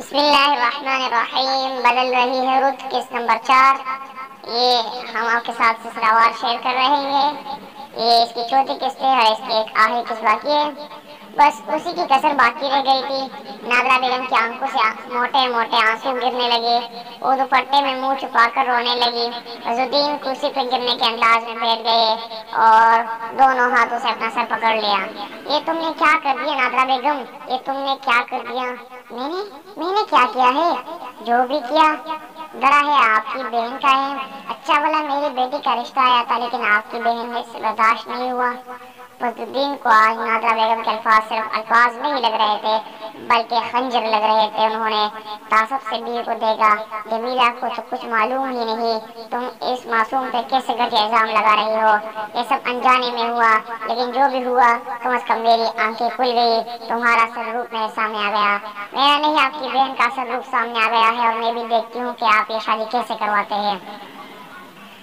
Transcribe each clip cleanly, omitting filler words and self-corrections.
बिस्मिल्लाहिर्रहमानिर्रहीम। बदल रही है रुत किस नंबर 4। ये हम आपके साथ सिलसिलावार शेयर कर रहे हैं। ये इसकी चौथी किस्त है और इसकी एक आखिरी किस्त बाकी है। बस उसी की कसर बाकी रह गई थी। नादरा बेगम की आंखों से मोटे मोटे आंसू गिरने लगे। वो दुपट्टे में मुंह छुपाकर रोने लगी। अजुद्दीन कुर्सी पर गिरने के अंदाज में बैठ गए और दोनों हाथों से अपना सर पकड़ लिया। ये तुमने क्या कर दिया नादरा बेगम, ये तुमने क्या कर दिया? मैंने मैंने क्या किया है? जो भी किया डरा है आपकी बहन का है। अच्छा भला मेरी बेटी का रिश्ता आया था, लेकिन आपकी बहन ने बर्दाश्त नहीं हुआ। फजलुद्दीन को आज नादरा बेगम के अल्फाज सिर्फ अल्फाज नहीं लग रहे थे, बल्कि खंजर लग रहे थे। उन्होंने तासब से बीवी को देखा। जमीला को तो कुछ मालूम ही नहीं, तुम इस मासूम पे कैसे गलत इल्जाम लगा रही हो? ये सब अनजाने में हुआ, लेकिन जो भी हुआ कम से कम मेरी आंखें खुल गई। तुम्हारा असल रूप मेरे सामने आ गया। मेरा नहीं, आपकी बहन का असल रूप सामने आ गया है, और मैं भी देखती हूँ कि आप ये शादी कैसे करवाते हैं।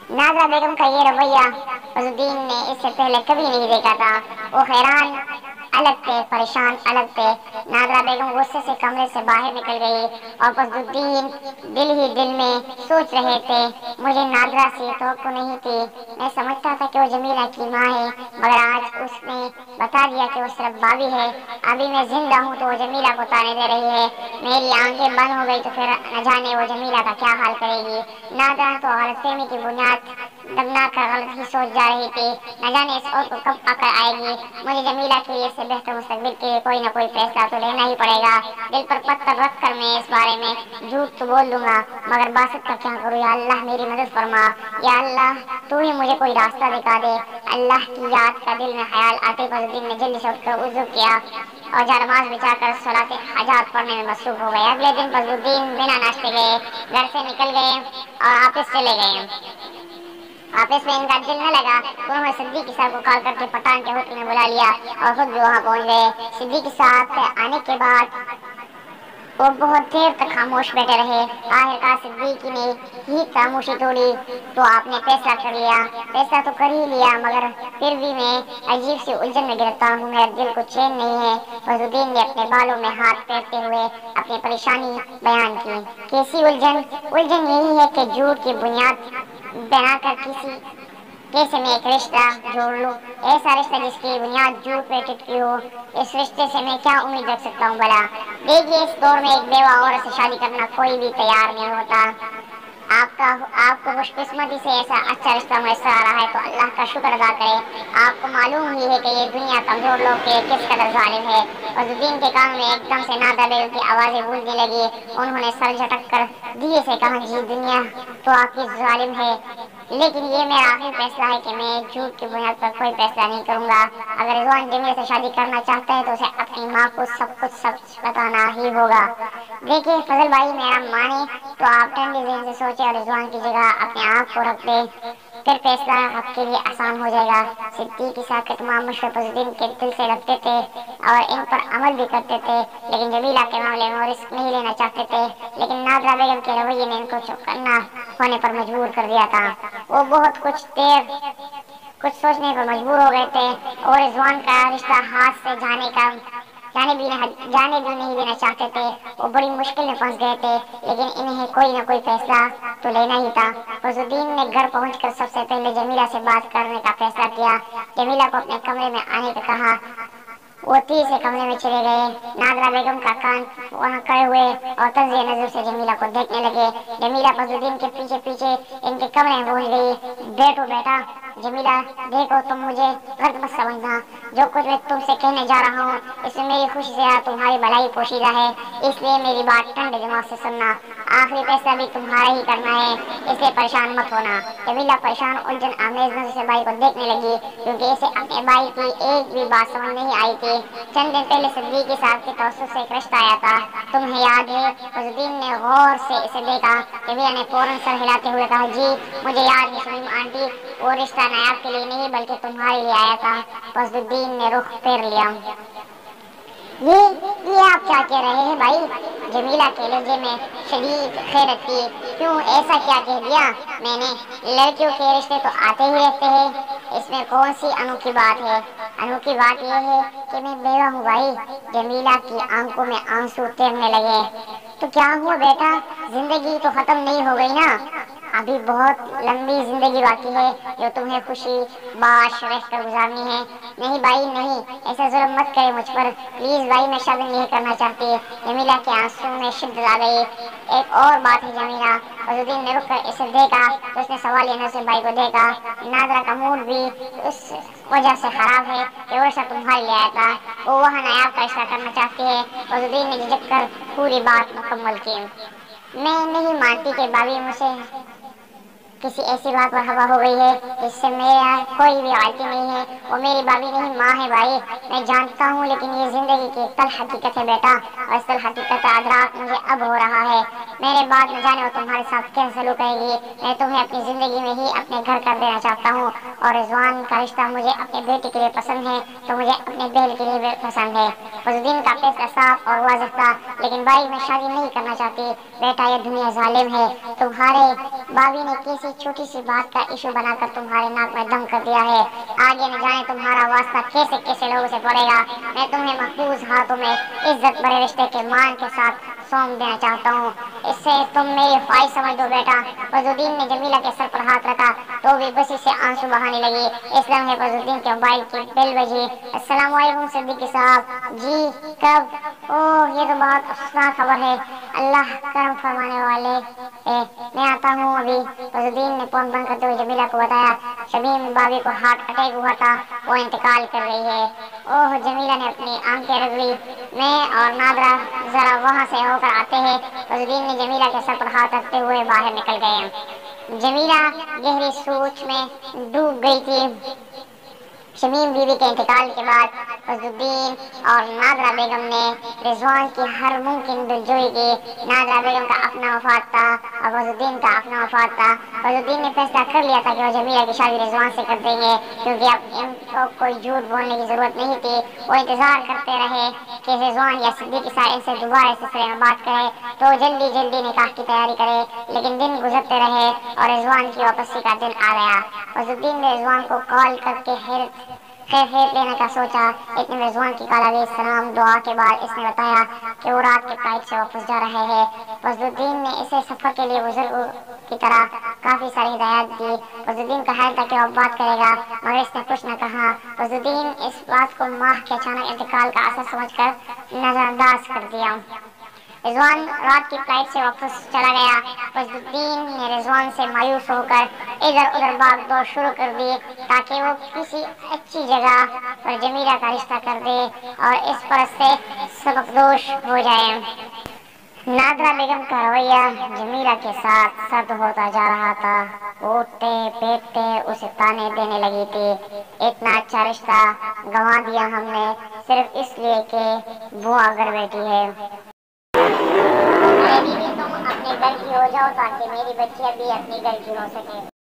नाज़रा बेगम का ये रवैया फजलुद्दीन ने इससे पहले कभी नहीं देखा था। वो हैरान अलग थे, परेशान अलग थे। नाज़रा बेगम गुस्से से कमरे से बाहर निकल गई और फजलुद्दीन दिल ही दिल में सोच रहे थे, मुझे नाज़रा से तवक्को नहीं थी। मैं समझता था कि वो जमीला की माँ है, मगर आज उसने बता दिया कि वो सिर्फ भाभी है। अभी मैं जिंदा हूँ तो वो जमीला को ताने दे रही है। मेरी आंखें बंद हो गई तो फिर न जाने वो जमीला का क्या हाल करेगी। नाज़रा तो गलतफहमी की बुनियाद दबना कर गलत ही सोच जा रही थी। न जाने इस औरत को कब पकड़ आएगी। मुझे जमीला के लिए से बेहतर मुस्तकबिल के लिए कोई ना कोई फैसला तो लेना ही पड़ेगा। दिल पर पत्थर रख कर मैं इस बारे में झूठ तो बोल दूंगा, मगर बासत का क्या करूँ? या अल्लाह मेरी मदद फरमा। या अल्लाह तू ही मुझे कोई रास्ता दिखा दे। अल्लाह की याद का दिल में ख्याल आते फजलुद्दीन ने जल्दी से उठकर वुज़ू किया और नमाज बिछाकर सलाते हाजात पढ़ने में मसरूफ हो गए। अगले दिन फजलुद्दीन बिना नाश्ते गए घर से निकल गए और ऑफिस चले गए। ऑफिस में इनका दिल न लगा तो उन्होंने सिद्दीकी साहब को कॉल करके पठान के होटल में बुला लिया और खुद भी वहाँ पहुँच गए। सिद्दीकी साहब के आने के बाद वो बहुत देर तक खामोश बैठे रहे। आखिरकार सिद्दीकी ने ही खामोशी तोड़ी, तो आपने फैसला कर लिया? फैसला तो कर ही लिया, मगर फिर भी मैं अजीब सी उलझन में गिरफ्तार हूँ। मेरा दिल को चैन नहीं है। फजलुद्दीन ने अपने बालों में हाथ फेरते हुए अपनी परेशानी बयान की। कैसी उलझन? उलझन यही है कि झूठ की बुनियाद बनाकर कैसे मैं एक रिश्ता जोड़ लूं, ऐसा रिश्ता जिसकी बुनियाद झूठ पे टिकी हो। इस रिश्ते से मैं क्या उम्मीद रख सकता हूँ भला? देखिए, इस दौर में एक बेवा औरत से शादी करना कोई भी तैयार नहीं होता। आपको खुशकिस्मती से ऐसा अच्छा रिश्ता मैसर आ रहा है तो अल्लाह का शुक्र अदा करें। आपको मालूम ही है कि ये दुनिया कमजोर लोग के किस कदर जालिम है। फजलुद्दीन के कान में एकदम से नाज़रा बेगम की आवाज़ें गूंजने लगी। उन्होंने सर झटक कर धीरे से कहा, जी दुनिया तो आपकी जालिम है, लेकिन ये मेरा आखिरी फैसला है कि मैं झूठ की बुनियाद पर कोई फैसला नहीं करूंगा। अगर रिजवान जमील से शादी करना चाहता है तो उसे अपनी माँ को सब कुछ सच बताना ही होगा। देखिए फजल भाई, मेरा माने तो आप ठंडे ज़हन से सोचे और रिजवान की जगह अपने आप को रख दे, फिर फैसला आपके लिए आसान हो जाएगा। सिद्दीकी साहब के तमाम मशवरे फजलुद्दीन के दिल से रखते थे और इन पर अमल भी करते थे, लेकिन जमीला के मामले में वो रिस्क नहीं लेना चाहते थे। लेकिन नाज़रा बेगम के रवैये ने इनको चौकन्ना होने पर मजबूर कर दिया था। वो बहुत कुछ सोचने पर मजबूर हो गए थे और रिजवान का रिश्ता हाथ से जाने भी नहीं देना चाहते थे। वो बड़ी मुश्किल में फंस गए थे, लेकिन इन्हें कोई ना कोई फैसला तो लेना ही था। फजलुद्दीन ने घर पहुंचकर सबसे पहले जमीला से बात करने का फैसला किया। जमीला को अपने कमरे में आने को कहा। वो तेजी से कमरे में चले गए। नाज़रा बेगम का कान वहाँ खड़े हुए और तंज़ीह नज़र से जमीला को देखने लगे। जमीला फजलुद्दीन के पीछे पीछे इनके कमरे में पहुँच गई। बैठो बेटा। जमीला, देखो तुम मुझे गलत मत समझना। जो कुछ मैं तुमसे कहने जा रहा हूँ इसमें मेरी खुशी से या तुम्हारी भलाई पोशीदा है, इसलिए मेरी बात ठंडे दिमाग से सुनना। आखिरी फैसला भी तुम्हारा ही करना है, इसलिए परेशान मत होना। जमीला परेशान उलझन आमेज नजर से भाई को देखने लगी, क्योंकि इसे अपने भाई की एक भी बात समझ नहीं आई थी। चंद दिन पहले सिद्दीकी साहब के तवज्जुह से एक रिश्ता आया था, तुम्हें याद है? फजलुद्दीन ने गौर से इसे देखा। जमीला ने फौरन सर हिलाते हुए कहा, जी मुझे याद है सलीम आंटी, वो रिश्ता नायाब के लिए नहीं बल्कि तुम्हारे लिए आया था। फजलुद्दीन ने रुख फेर लिया। ये आप क्या कह रहे हैं भाई? जमीला के लहजे में शदीद खैरत थी। क्यों ऐसा क्या कह दिया मैंने? लड़कियों के रिश्ते तो आते ही रहते हैं, इसमें कौन सी अनोखी बात है? अनोखी बात यह है कि मैं बेवा हूँ भाई। जमीला की आंखों में आंसू तैरने लगे। तो क्या हुआ बेटा, जिंदगी तो खत्म नहीं हो गई ना, अभी बहुत लंबी जिंदगी बाकी है जो तुम्हें खुशी बाश रहकर गुजारनी है। नहीं भाई नहीं, ऐसा जुल्म मत करे मुझ पर, प्लीज भाई, मैं शादी नहीं करना चाहती। जमीला के आंसू में शिद्दत आ गई। एक और बात है जमीला, अजुद्दीन ने रुक कर इसे देखा तो उसने सवालिया नजर से भाई को देखा। नादरा का मूड भी उस वजह से खराब है कि वर्षा तुम्हारे लिए आया था, वो वहाँ नायाब का रिश्ता करना चाहती है। अजुद्दीन ने झिझक कर पूरी बात मुकम्मल की। मैं नहीं मानती कि भाभी मुझसे किसी ऐसी बात पर हवा हो गई है जिससे मेरा कोई भी गलती नहीं है। वो मेरी भाभी नहीं, माँ है भाई, मैं जानता हूँ, लेकिन ये जिंदगी की तल हकीकत है बेटा, और इस तल हकीकत का अदराक मुझे अब हो रहा है। मेरे बाद न जाने वो तुम्हारे साथ कैसे सलूक करेगी। मैं तुम्हें अपनी जिंदगी में ही अपने घर कर देना चाहता हूँ, और रिजवान का रिश्ता मुझे अपने बेटे के लिए पसंद है तो मुझे अपने बहन के लिए भी पसंद है। फजलुद्दीन का फैसला साफ और वाज़ेह था, लेकिन भाई मैं शादी नहीं करना चाहती बेटा, ये दुनिया जालिम है। तुम्हारे भाभी ने किसी छोटी सी बात का इशू बनाकर तुम्हारे नाक में दम कर दिया है। आगे न जाने तुम्हारा वास्ता कैसे कैसे लोगों से पड़ेगा। मैं तुम्हें महफूज हाथों में इज्जत भरे रिश्ते के मान के साथ सौंप देना चाहता हूँ। इससे तुम मेरी ख्वाहिश समझ दो बेटा। फजलुद्दीन ने जमीला के सर पर हाथ रखा तो भी बसी से आंसू बहाने लगी। इस लम्हे फजलुद्दीन के मोबाइल की बेल बजी। अस्सलाम वालेकुम सिद्दीकी साहब। जी कब? ओह ये तो बहुत अफसोसनाक खबर है, अल्लाह करम फरमाने वाले है, मैं आता हूँ अभी। फजलुद्दीन ने फोन बंद करते हुए जमीला को बताया, शमीम भाभी को हार्ट अटैक हुआ था, वो इंतकाल कर रही है। ओह, जमीला ने अपनी आंखें रगड़ी। मैं और नादरा जरा वहाँ से होकर आते हैं। फजलुद्दीन ने जमीला के सर पर हाथ रखते हुए बाहर निकल गए। जमीला गहरी सोच में डूब गई थी। शमीम बीवी के इंतकाल के बाद फजलुद्दीन और नादरा बेगम ने रिजवान की हर मुमकिन दिलजोई की। नादरा बेगम का अपना मफाद था और फजलुद्दीन का अपना मफाद था। फजलुद्दीन ने फैसला कर लिया था कि वो जमीला की शादी रिजवान से कर देंगे, क्योंकि अब इनको कोई झूठ बोलने की जरूरत नहीं थी। वो इंतजार करते रहे कि रिजवान या सिद्दीकी साहब इनसे दोबारा सिलसिले में बात करे तो जल्दी जल्दी निकाह की तैयारी करे, लेकिन दिन गुजरते रहे और रिजवान की वापसी का दिन आ गया। फजलुद्दीन ने रिजवान को कॉल करके खैरियत लेने का सोचा, लेकिन रिजवान की कॉल अलैहि सलाम दुआ के बाद इसने बताया कि वो रात के फ्लाइट से वापस जा रहे हैं। फजलुद्दीन ने इसे सफर के लिए बुजुर्ग की तरह काफी सारी हिदायत दी। फजलुद्दीन का ख्याल था कि वो बात करेगा, मगर इसने कुछ न कहा। फजलुद्दीन इस बात को माह के अचानक इंतकाल का असर समझकर नजरअंदाज कर दिया। रिजवान रात की फ्लाइट से वापस चला गया। फजलुद्दीन ने रिजवान से मायूस होकर इधर उधर भाग दौड़ शुरू कर दी ताकि वो किसी अच्छी जगह पर जमीला का रिश्ता कर दे और इस पर से सबकदोश हो जाए। नादरा बेगम का रवैया जमीला के साथ सख्त होता जा रहा था। उठते बैठते उसे ताने देने लगी थी। इतना अच्छा रिश्ता गंवा दिया हमने सिर्फ इसलिए कि बुआ घर बैठी है। अरे दीदी, तुम अपने घर की हो जाओ ताकि मेरी बच्चियां भी अपने घर की हो सके।